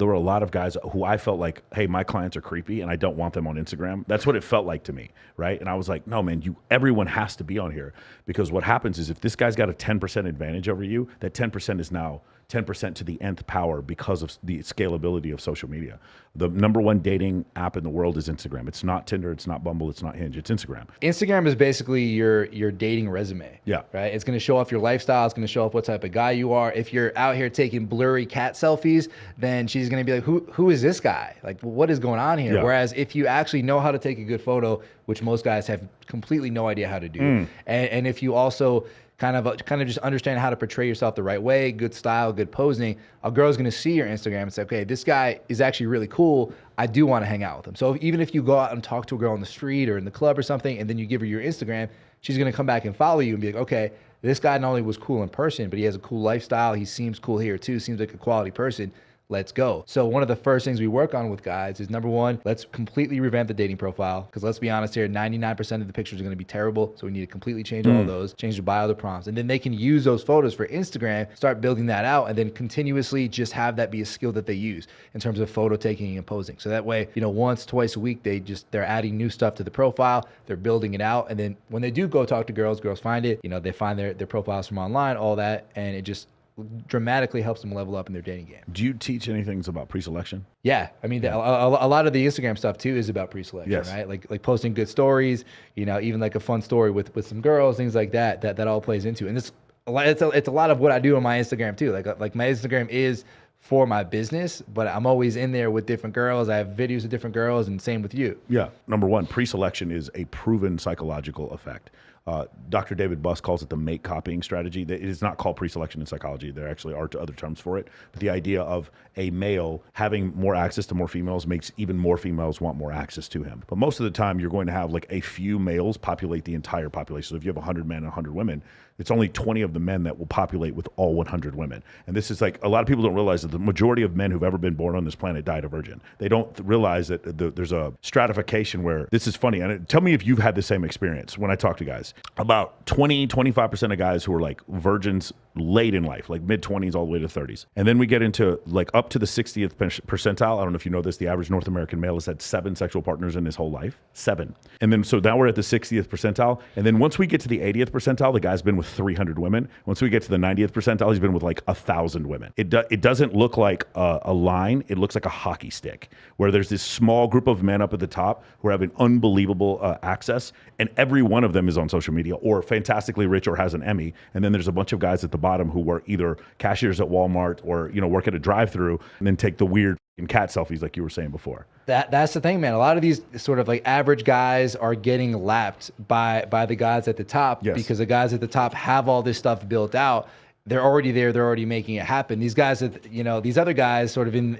there were a lot of guys who I felt like, hey, my clients are creepy and I don't want them on Instagram. That's what it felt like to me, right? And I was like, no, man, everyone has to be on here, because what happens is if this guy's got a 10% advantage over you, that 10% is now 10% to the nth power because of the scalability of social media. The number one dating app in the world is Instagram. It's not Tinder, it's not Bumble, it's not Hinge, it's Instagram. Instagram is basically your dating resume. Yeah. Right? It's going to show off your lifestyle. It's going to show off what type of guy you are. If you're out here taking blurry cat selfies, then she's going to be like, who is this guy? Like, what is going on here? Yeah. Whereas if you actually know how to take a good photo, which most guys have completely no idea how to do, and if you also kind of just understand how to portray yourself the right way, good style, good posing, a girl's gonna see your Instagram and say, okay, this guy is actually really cool. I do want to hang out with him. So even if you go out and talk to a girl on the street or in the club or something, and then you give her your Instagram, she's gonna come back and follow you and be like, okay, this guy not only was cool in person, but he has a cool lifestyle. He seems cool here too. Seems like a quality person. Let's go. So one of the first things we work on with guys is, number one, let's completely revamp the dating profile. Because let's be honest here, 99% of the pictures are going to be terrible. So we need to completely change all of those, change the bio, the prompts. And then they can use those photos for Instagram, start building that out, and then continuously just have that be a skill that they use in terms of photo taking and posing. So that way, once, twice a week, they're adding new stuff to the profile, they're building it out. And then when they do go talk to girls find it, they find their profiles from online, all that, and it just dramatically helps them level up in their dating game. Do you teach anything about pre-selection? Yeah, I mean, a lot of the Instagram stuff too is about pre-selection, yes. right? Like posting good stories, even like a fun story with some girls, things like that all plays into. And it's a lot of what I do on my Instagram too. Like my Instagram is for my business, but I'm always in there with different girls. I have videos of different girls, and same with you. Yeah. Number one, pre-selection is a proven psychological effect. Dr. David Buss calls it the mate copying strategy. It is not called pre-selection in psychology. There actually are other terms for it. But the idea of a male having more access to more females makes even more females want more access to him. But most of the time, you're going to have like a few males populate the entire population. So if you have 100 men and 100 women, it's only 20 of the men that will populate with all 100 women. And this is like, a lot of people don't realize that the majority of men who've ever been born on this planet died a virgin. They don't realize that there's a stratification where, this is funny. And tell me if you've had the same experience when I talk to guys. About 25% of guys who are like virgins late in life, like mid-20s all the way to 30s. And then we get into like up to the 60th percentile. I don't know if you know this, the average North American male has had 7 sexual partners in his whole life. 7. And then, so now we're at the 60th percentile. And then once we get to the 80th percentile, the guy's been with 300 women. Once we get to the 90th percentile, he's been with like 1,000 women. It doesn't look like a line. It looks like a hockey stick where there's this small group of men up at the top who are having unbelievable access. And every one of them is on social media or fantastically rich or has an Emmy. And then there's a bunch of guys at the bottom who work either cashiers at Walmart or, work at a drive-through and then take the weird cat selfies like you were saying before. That's the thing, man. A lot of these sort of like average guys are getting lapped by the guys at the top. Yes. Because the guys at the top have all this stuff built out. They're already there. They're already making it happen. These guys, these other guys sort of in,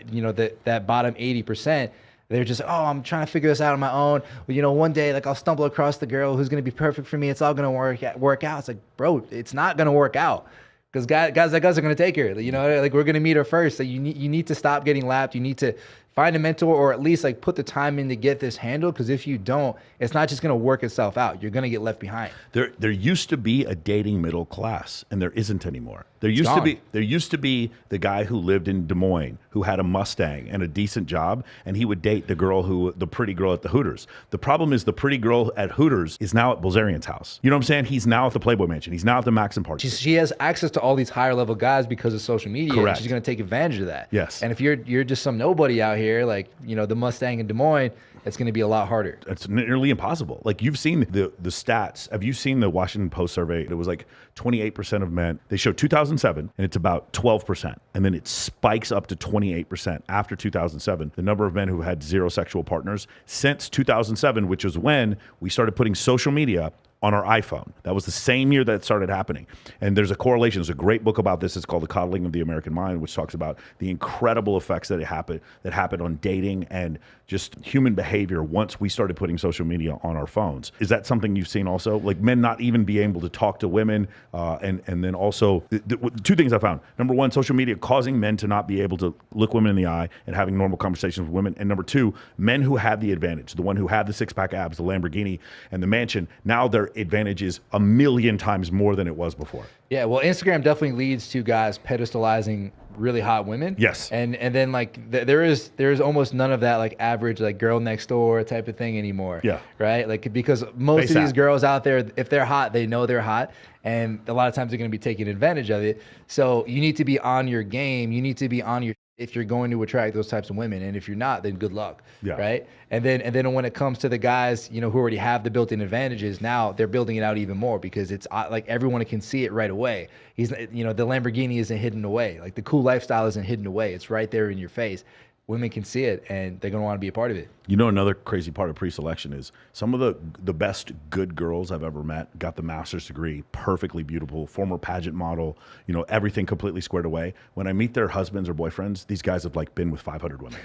that bottom 80%, they're just, I'm trying to figure this out on my own. Well, one day, like I'll stumble across the girl who's going to be perfect for me. It's all going to work out. It's like, bro, it's not going to work out. Because guys like us are going to take her. Like we're going to meet her first. So you need to stop getting lapped. You need to find a mentor or at least like put the time in to get this handled. Because if you don't, it's not just going to work itself out. You're going to get left behind. There used to be a dating middle class, and there isn't anymore. There used to be the guy who lived in Des Moines who had a Mustang and a decent job, and he would date the pretty girl at the Hooters. The problem is the pretty girl at Hooters is now at Bilzerian's house. You know what I'm saying? He's now at the Playboy Mansion. He's now at the Maxim Park. She has access to all these higher level guys because of social media. Correct. She's going to take advantage of that. Yes. And if you're just some nobody out here, like the Mustang in Des Moines, it's going to be a lot harder. It's nearly impossible. Like you've seen the stats. Have you seen the Washington Post survey? It was like 28% of men. They showed 2007, and it's about 12%. And then it spikes up to 28% after 2007. The number of men who had 0 sexual partners since 2007, which is when we started putting social media on our iPhone. That was the same year that started happening. And there's a correlation. There's a great book about this. It's called The Coddling of the American Mind, which talks about the incredible effects that happen on dating and just human behavior once we started putting social media on our phones. Is that something you've seen also? Like men not even being able to talk to women, and then also, 2 things I found. Number 1, social media causing men to not be able to look women in the eye and having normal conversations with women. And number 2, men who had the advantage, the one who had the 6-pack abs, the Lamborghini, and the mansion, now they're their advantage is a million times more than it was before. Yeah, well, Instagram definitely leads to guys pedestalizing really hot women. Yes. And then like there is almost none of that like average like girl next door type of thing anymore. Yeah. Right? Like because most Face of these app. girls out there, if they're hot, they know they're hot. And a lot of times they're going to be taking advantage of it. So you need to be on your game. You need to be on your if you're going to attract those types of women. And if you're not, then good luck. Yeah. Right. And then when it comes to the guys, you know, who already have the built-in advantages, now they're building it out even more because it's like everyone can see it right away. He's, you know, the Lamborghini isn't hidden away. Like the cool lifestyle isn't hidden away. It's right there in your face. Women can see it and they're going to want to be a part of it. You know, another crazy part of pre-selection is some of the best good girls I've ever met got the master's degree, perfectly beautiful, former pageant model, you know, everything completely squared away. When I meet their husbands or boyfriends, these guys have like been with 500 women.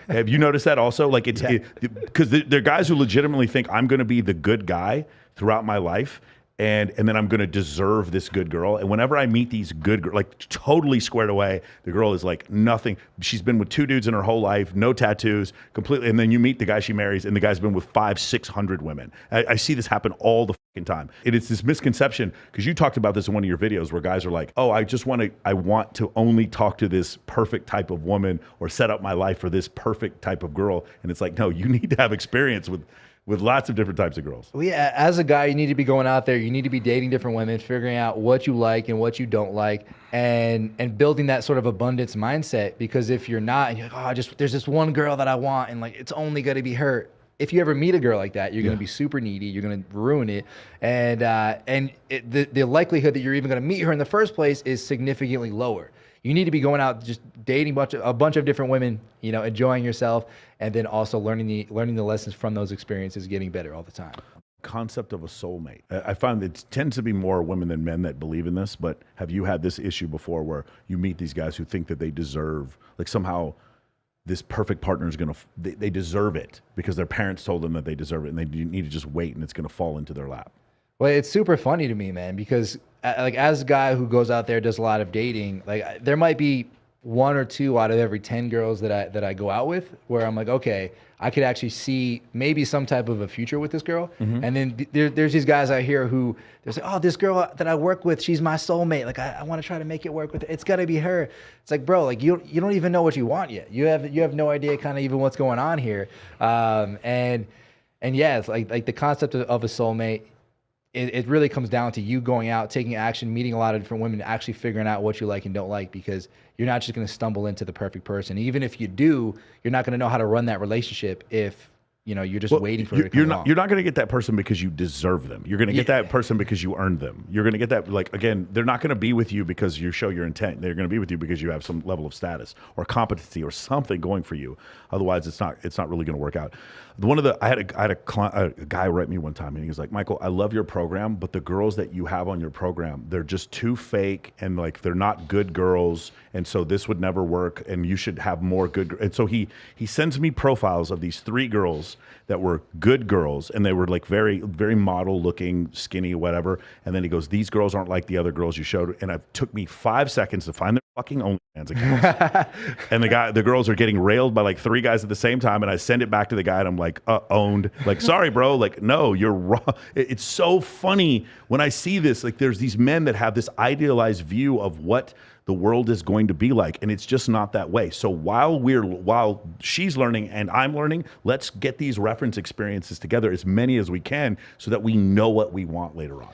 Have you noticed that also? Like it's because they're guys who legitimately think I'm going to be the good guy throughout my life. And then I'm going to deserve this good girl. And whenever I meet these good girls, like totally squared away, the girl is like nothing. She's been with 2 dudes in her whole life, no tattoos, completely. And then you meet the guy she marries, and the guy's been with 500-600 women. I see this happen all the fucking time. It's this misconception because you talked about this in one of your videos where guys are like, "Oh, I want to only talk to this perfect type of woman or set up my life for this perfect type of girl." And it's like, no, you need to have experience with lots of different types of girls. Well, yeah, as a guy, you need to be going out there. You need to be dating different women, figuring out what you like and what you don't like, and building that sort of abundance mindset. Because if you're not, and you're like, oh, there's this one girl that I want, and like it's only going to be her. If you ever meet a girl like that, you're going to be super needy. You're going to ruin it, and the likelihood that you're even going to meet her in the first place is significantly lower. You need to be going out just dating a bunch of different women, you know, enjoying yourself, and then also learning the lessons from those experiences, getting better all the time. Concept of a soulmate. I find it tends to be more women than men that believe in this, but have you had this issue before where you meet these guys who think that they deserve, like somehow this perfect partner is going to, they deserve it because their parents told them that they deserve it and they need to just wait and it's going to fall into their lap? Well, it's super funny to me, man, because like as a guy who goes out there, does a lot of dating, like there might be 1 or 2 out of every 10 girls that I go out with where I'm like, okay, I could actually see maybe some type of a future with this girl. Mm-hmm. And then there's these guys out here who they're like, oh, this girl that I work with, she's my soulmate. Like I want to try to make it work with her. It's got to be her. It's like, bro, like you don't even know what you want yet. You have no idea kind of even what's going on here. And yeah, it's like the concept of a soulmate. It really comes down to you going out, taking action, meeting a lot of different women, actually figuring out what you like and don't like, because you're not just going to stumble into the perfect person. Even if you do, you're not going to know how to run that relationship if, you know, you're just waiting for it to come along. You're not going to get that person because you deserve them. You're going to get that person because you earned them. You're going to get that, like, again, they're not going to be with you because you show your intent. They're going to be with you because you have some level of status or competency or something going for you. Otherwise, it's not really going to work out. I had a guy write me one time and he was like, Michael, I love your program, but the girls that you have on your program, they're just too fake and like they're not good girls, and so this would never work, and you should have more good. And so he sends me profiles of these 3 girls that were good girls, and they were like very, very model looking, skinny, whatever. And then he goes, these girls aren't like the other girls you showed. And it took me 5 seconds to find their fucking OnlyFans accounts. And the girls are getting railed by like 3 guys at the same time. And I send it back to the guy and I'm like, owned. Like, sorry, bro. Like, no, you're wrong. It's so funny when I see this. Like, there's these men that have this idealized view of what the world is going to be like, and it's just not that way. So while she's learning and I'm learning, let's get these reference experiences together, as many as we can, so that we know what we want later on.